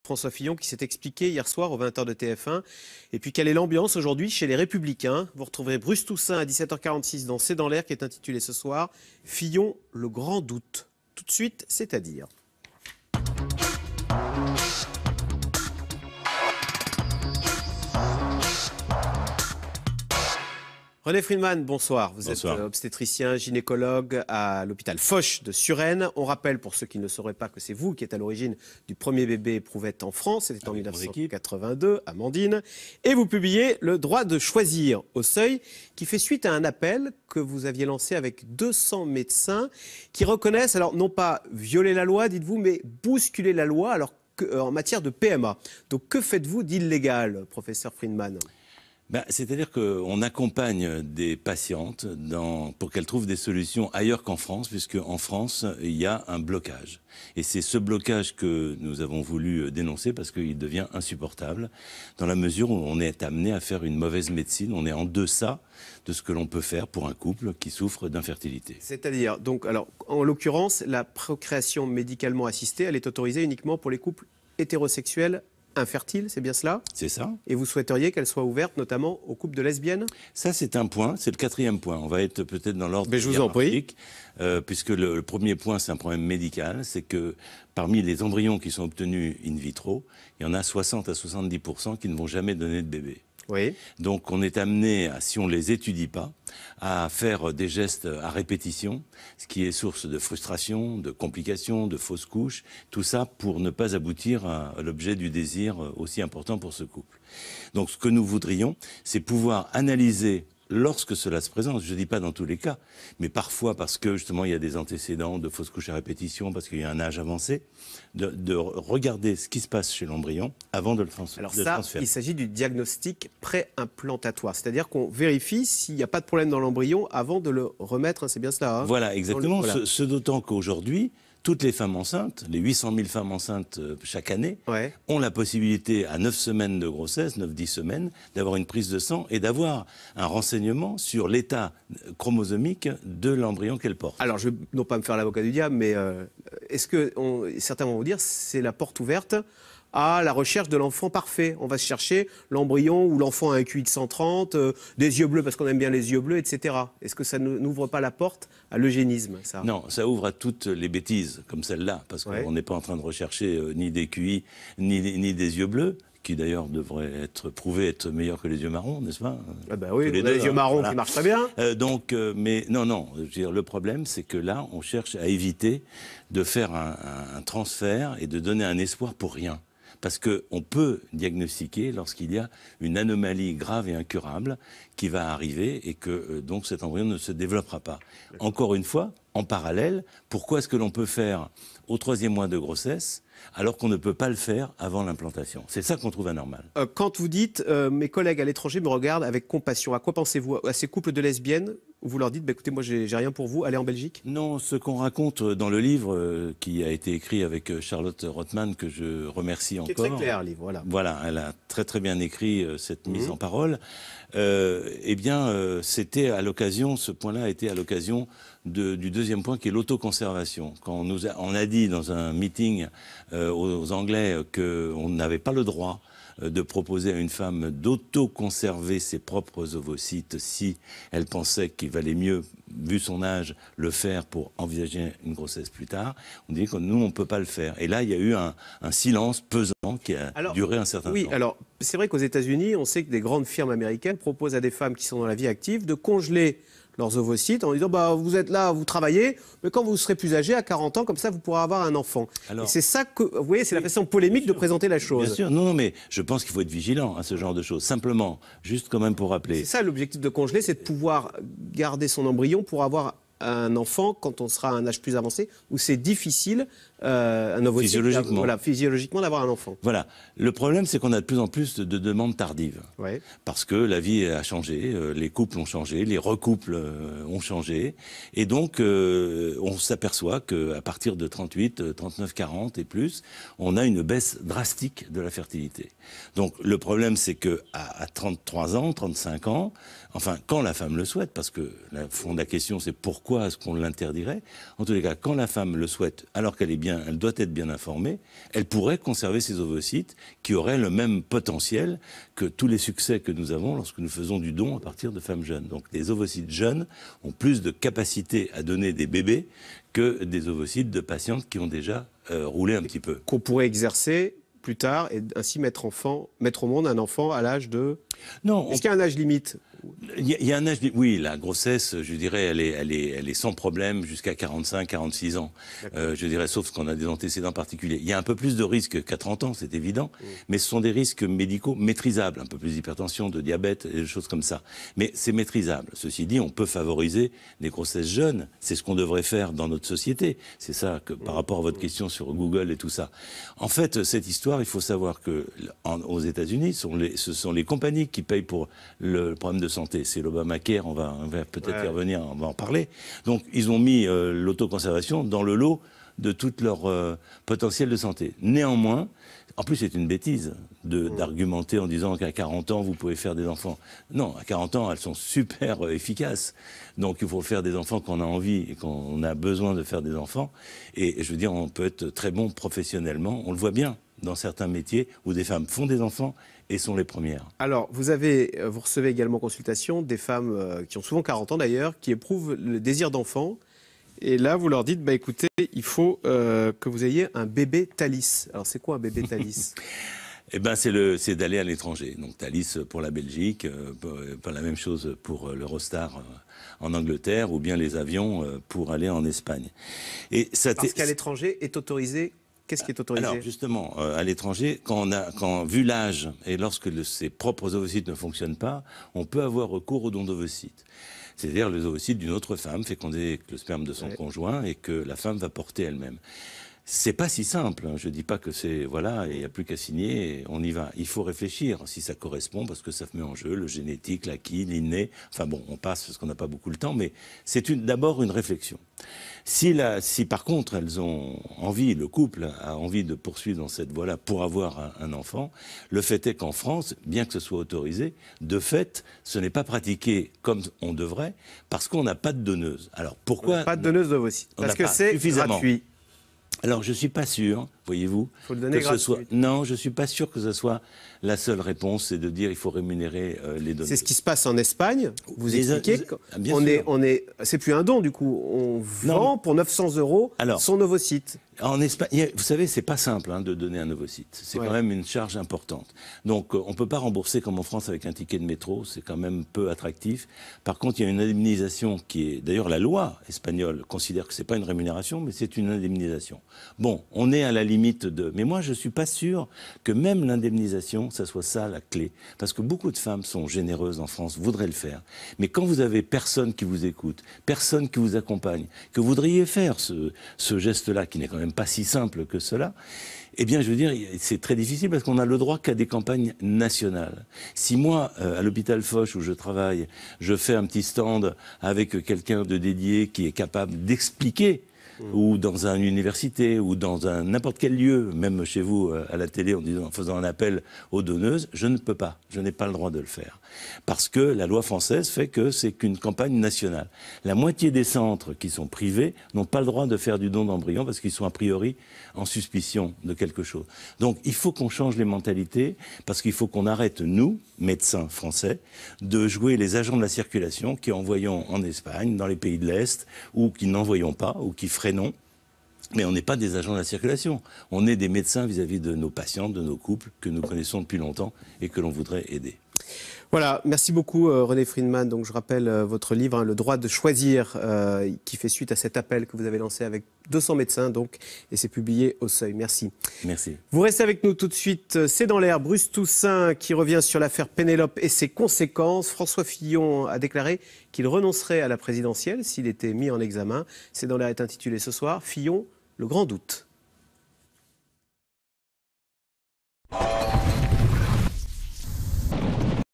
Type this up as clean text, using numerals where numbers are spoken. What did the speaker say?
François Fillon, qui s'est expliqué hier soir aux 20h de TF1. Et puis, quelle est l'ambiance aujourd'hui chez les Républicains? Vous retrouverez Bruce Toussaint à 17h46 dans C'est dans l'air, qui est intitulé ce soir « Fillon, le grand doute ». Tout de suite, c'est-à-dire... René Friedman, bonsoir. Vous êtes obstétricien, gynécologue à l'hôpital Foch de Suresnes. On rappelle, pour ceux qui ne sauraient pas, que c'est vous qui êtes à l'origine du premier bébé éprouvette en France. C'était en 1982, Amandine. Et vous publiez Le droit de choisir au Seuil, qui fait suite à un appel que vous aviez lancé avec 200 médecins qui reconnaissent, alors non pas violer la loi, dites-vous, mais bousculer la loi alors en matière de PMA. Donc que faites-vous d'illégal, professeur Friedman ? C'est-à-dire qu'on accompagne des patientes pour qu'elles trouvent des solutions ailleurs qu'en France, puisque en France, il y a un blocage. Et c'est ce blocage que nous avons voulu dénoncer parce qu'il devient insupportable, dans la mesure où on est amené à faire une mauvaise médecine, on est en deçà de ce que l'on peut faire pour un couple qui souffre d'infertilité. C'est-à-dire, donc, alors, en l'occurrence, la procréation médicalement assistée, elle est autorisée uniquement pour les couples hétérosexuels infertile, c'est bien cela? C'est ça. Et vous souhaiteriez qu'elle soit ouverte notamment aux couples de lesbiennes? Ça, c'est un point, c'est le quatrième point. On va être peut-être dans l'ordre hiérarchique. Je vous en prie. Puisque le premier point, c'est un problème médical, c'est que parmi les embryons qui sont obtenus in vitro, il y en a 60 à 70% qui ne vont jamais donner de bébé. Oui. Donc on est amené, si on ne les étudie pas, à faire des gestes à répétition, ce qui est source de frustration, de complications, de fausses couches, tout ça pour ne pas aboutir à l'objet du désir aussi important pour ce couple. Donc ce que nous voudrions, c'est pouvoir analyser lorsque cela se présente, je ne dis pas dans tous les cas, mais parfois parce que justement il y a des antécédents de fausses couches à répétition, parce qu'il y a un âge avancé, de regarder ce qui se passe chez l'embryon avant de le transférer. Alors ça, il s'agit du diagnostic pré-implantatoire, c'est-à-dire qu'on vérifie s'il n'y a pas de problème dans l'embryon avant de le remettre, c'est bien cela, hein? Voilà, exactement, ce d'autant qu'aujourd'hui, toutes les femmes enceintes, les 800 000 femmes enceintes chaque année, ont la possibilité à 9 semaines de grossesse, 9-10 semaines, d'avoir une prise de sang et d'avoir un renseignement sur l'état chromosomique de l'embryon qu'elles portent. Alors, je ne veux pas me faire l'avocat du diable, mais est-ce que, certains vont vous dire, c'est la porte ouverte à la recherche de l'enfant parfait? On va se chercher l'embryon où l'enfant a un QI de 130, des yeux bleus parce qu'on aime bien les yeux bleus, etc. Est-ce que ça n'ouvre pas la porte à l'eugénisme, ça? Non, ça ouvre à toutes les bêtises comme celle-là, parce qu'on n'est pas en train de rechercher ni des QI, ni des yeux bleus, qui d'ailleurs devraient être prouvés être meilleurs que les yeux marrons, n'est-ce pas? Ah bah oui, les yeux marrons qui marchent très bien. Mais non, je veux dire, le problème, c'est que là, on cherche à éviter de faire un transfert et de donner un espoir pour rien. Parce qu'on peut diagnostiquer lorsqu'il y a une anomalie grave et incurable qui va arriver et que donc cet embryon ne se développera pas. Encore une fois, en parallèle, pourquoi est-ce que l'on peut faire au 3e mois de grossesse alors qu'on ne peut pas le faire avant l'implantation? C'est ça qu'on trouve anormal. Quand vous dites mes collègues à l'étranger me regardent avec compassion, à quoi pensez-vous? À ces couples de lesbiennes où vous leur dites écoutez, moi j'ai rien pour vous, allez en Belgique? Non, ce qu'on raconte dans le livre qui a été écrit avec Charlotte Rothman, que je remercie encore. C'est très clair, le livre, voilà. Voilà, elle a très bien écrit cette mise en parole. C'était à l'occasion, ce point-là a été à l'occasion du deuxième point qui est l'autoconservation. Quand on a dit dans un meeting aux Anglais qu'on n'avait pas le droit de proposer à une femme d'auto-conserver ses propres ovocytes si elle pensait qu'il valait mieux, vu son âge, le faire pour envisager une grossesse plus tard. On dit que nous, on ne peut pas le faire. Et là, il y a eu un silence pesant qui a duré un certain temps. Oui, alors, c'est vrai qu'aux États-Unis, on sait que des grandes firmes américaines proposent à des femmes qui sont dans la vie active de congeler leurs ovocytes en disant vous êtes là, vous travaillez, mais quand vous serez plus âgé, à 40 ans, comme ça, vous pourrez avoir un enfant. Alors, et c'est ça que, vous voyez, c'est la façon polémique de présenter la chose. Bien sûr, non, mais je pense qu'il faut être vigilant à ce genre de choses. Simplement, juste quand même pour rappeler. C'est ça l'objectif de congeler, c'est de pouvoir garder son embryon pour avoir un enfant quand on sera à un âge plus avancé, où c'est difficile physiologiquement d'avoir un enfant. Voilà. Le problème, c'est qu'on a de plus en plus de demandes tardives. Parce que la vie a changé, les couples ont changé, les recouples ont changé. Et donc, on s'aperçoit qu'à partir de 38, 39, 40 et plus, on a une baisse drastique de la fertilité. Donc, le problème, c'est qu'à 33 ans, 35 ans, enfin, quand la femme le souhaite, parce que le fond de la question, c'est pourquoi est-ce qu'on l'interdirait? En tous les cas, quand la femme le souhaite, alors qu'elle est bien doit être bien informée, elle pourrait conserver ses ovocytes qui auraient le même potentiel que tous les succès que nous avons lorsque nous faisons du don à partir de femmes jeunes. Donc les ovocytes jeunes ont plus de capacité à donner des bébés que des ovocytes de patientes qui ont déjà roulé un petit peu. Qu'on pourrait exercer plus tard et ainsi mettre au monde un enfant à l'âge de... Non. Est-ce qu'il y a un âge limite ? Il y a un âge... Oui, la grossesse, je dirais, elle est sans problème jusqu'à 45, 46 ans. Je dirais, sauf qu'on a des antécédents particuliers. Il y a un peu plus de risques qu'à 30 ans, c'est évident, mais ce sont des risques médicaux maîtrisables. Un peu plus d'hypertension, de diabète, et des choses comme ça. Mais c'est maîtrisable. Ceci dit, on peut favoriser des grossesses jeunes. C'est ce qu'on devrait faire dans notre société. C'est ça que, par rapport à votre question sur Google et tout ça. En fait, cette histoire, il faut savoir que aux États-Unis, ce sont les compagnies qui payent pour le problème de santé. C'est l'Obamacare, on va peut-être y revenir, on va en parler. Donc, ils ont mis l'autoconservation dans le lot de tout leur potentiel de santé. Néanmoins, en plus, c'est une bêtise d'argumenter en disant qu'à 40 ans, vous pouvez faire des enfants. Non, à 40 ans, elles sont super efficaces. Donc, il faut faire des enfants qu'on a envie et qu'on a besoin de faire des enfants. Et je veux dire, on peut être très bon professionnellement. On le voit bien dans certains métiers où des femmes font des enfants et sont les premières. Alors, vous recevez également en consultation des femmes qui ont souvent 40 ans d'ailleurs, qui éprouvent le désir d'enfant. Et là, vous leur dites, écoutez, il faut que vous ayez un bébé Thalys. Alors, c'est quoi un bébé Thalys ? Eh ben, c'est d'aller à l'étranger. Donc, Thalys pour la Belgique, pas la même chose pour l'Eurostar en Angleterre, ou bien les avions pour aller en Espagne. Et ça parce qu'à l'étranger est autorisé. Qu'est-ce qui est autorisé ? Alors justement, à l'étranger, vu l'âge et lorsque ses propres ovocytes ne fonctionnent pas, on peut avoir recours au don d'ovocytes. C'est-à-dire les ovocytes d'une autre femme fécondés avec le sperme de son conjoint et que la femme va porter elle-même. C'est pas si simple, hein. Je dis pas que c'est voilà, il n'y a plus qu'à signer, on y va. Il faut réfléchir si ça correspond parce que ça met en jeu le génétique, l'acquis, l'inné. Enfin bon, on passe parce qu'on n'a pas beaucoup le temps, mais c'est d'abord une réflexion. Si par contre elles ont envie, le couple a envie de poursuivre dans cette voie-là pour avoir un enfant, le fait est qu'en France, bien que ce soit autorisé, de fait, ce n'est pas pratiqué comme on devrait parce qu'on n'a pas de donneuse. Alors pourquoi pas de donneuse d'ovocytes ? Parce que c'est gratuit. Alors, je ne suis pas sûr, voyez-vous, faut le donner gratuit. Non, je ne suis pas sûr que ce soit la seule réponse, c'est de dire qu'il faut rémunérer les donneurs. C'est ce qui se passe en Espagne. Vous expliquez c'est plus un don, du coup. On vend pour 900 € son ovocyte. En Espagne, vous savez, c'est pas simple de donner un ovocyte. C'est quand même une charge importante. Donc, on ne peut pas rembourser comme en France avec un ticket de métro. C'est quand même peu attractif. Par contre, il y a une indemnisation qui est... D'ailleurs, la loi espagnole considère que c'est pas une rémunération, mais c'est une indemnisation. Bon, on est à la limite de... Mais moi, je suis pas sûr que même l'indemnisation, ça soit ça la clé. Parce que beaucoup de femmes sont généreuses en France, voudraient le faire. Mais quand vous avez personne qui vous écoute, personne qui vous accompagne, que vous voudriez faire ce geste-là, qui n'est quand même pas si simple que cela, eh bien, je veux dire, c'est très difficile parce qu'on n'a le droit qu'à des campagnes nationales. Si moi, à l'hôpital Foch où je travaille, je fais un petit stand avec quelqu'un de dédié qui est capable d'expliquer, ou dans une université, ou dans n'importe quel lieu, même chez vous à la télé, en faisant un appel aux donneuses, je ne peux pas, je n'ai pas le droit de le faire. Parce que la loi française fait que c'est qu'une campagne nationale. La moitié des centres qui sont privés n'ont pas le droit de faire du don d'embryon parce qu'ils sont a priori en suspicion de quelque chose. Donc il faut qu'on change les mentalités, parce qu'il faut qu'on arrête, nous, médecins français, de jouer les agents de la circulation qui envoyons en Espagne, dans les pays de l'Est, ou qui n'envoyons pas, ou qui freinons. Mais on n'est pas des agents de la circulation. On est des médecins vis-à-vis de nos patients, de nos couples, que nous connaissons depuis longtemps et que l'on voudrait aider. Voilà, merci beaucoup René Friedman. Donc je rappelle votre livre, Le droit de choisir, qui fait suite à cet appel que vous avez lancé avec 200 médecins, et c'est publié au Seuil. Merci. Merci. Vous restez avec nous tout de suite. C'est dans l'air. Bruce Toussaint qui revient sur l'affaire Pénélope et ses conséquences. François Fillon a déclaré qu'il renoncerait à la présidentielle s'il était mis en examen. C'est dans l'air est intitulé ce soir, Fillon, le grand doute.